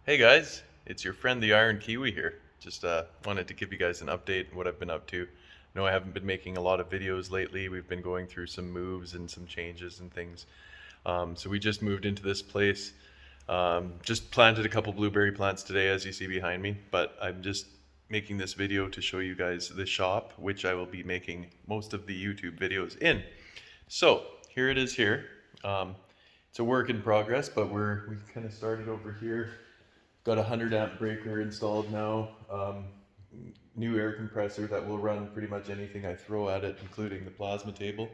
Hey guys, it's your friend the Iron Kiwi here. Just wanted to give you guys an update on what I've been up to. No, I haven't been making a lot of videos lately. We've been going through some moves and some changes and things. So we just moved into this place. Just planted a couple blueberry plants today, as you see behind me. But I'm just making this video to show you guys the shop, which I will be making most of the YouTube videos in. So here it is here. It's a work in progress, but we kind of started over here. Got a 100 amp breaker installed now. New air compressor that will run pretty much anything I throw at it, including the plasma table.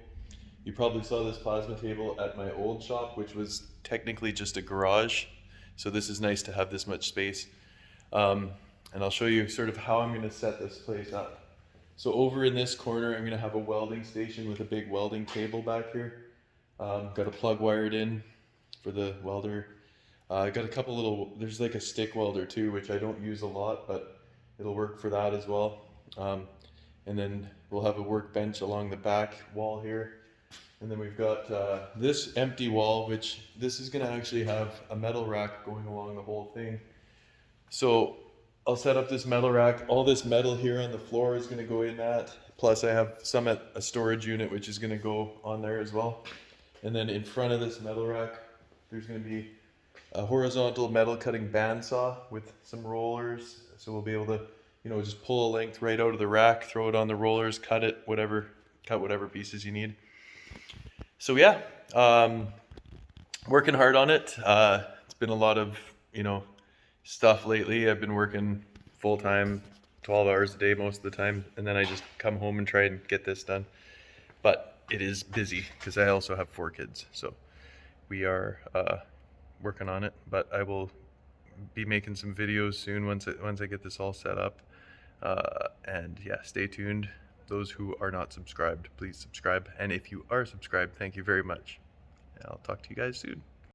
You probably saw this plasma table at my old shop, which was technically just a garage. So this is nice to have this much space. And I'll show you sort of how I'm going to set this place up. So over in this corner, I'm going to have a welding station with a big welding table back here. Got a plug wired in for the welder. I got a couple little, there's like a stick welder too, which I don't use a lot, but it'll work for that as well. And then we'll have a workbench along the back wall here. And then we've got this empty wall, which this is going to actually have a metal rack going along the whole thing. So I'll set up this metal rack. All this metal here on the floor is going to go in that. Plus I have some at a storage unit, which is going to go on there as well. And then in front of this metal rack, there's going to be a horizontal metal cutting bandsaw with some rollers. So we'll be able to, just pull a length right out of the rack, throw it on the rollers, cut whatever pieces you need. So yeah, working hard on it. It's been a lot of, stuff lately. I've been working full time, 12 hours a day most of the time. And then I just come home and try and get this done. But it is busy because I also have 4 kids. So we are working on it, but I will be making some videos soon once I get this all set up. And yeah, stay tuned. Those who are not subscribed, please subscribe. And if you are subscribed, thank you very much. I'll talk to you guys soon.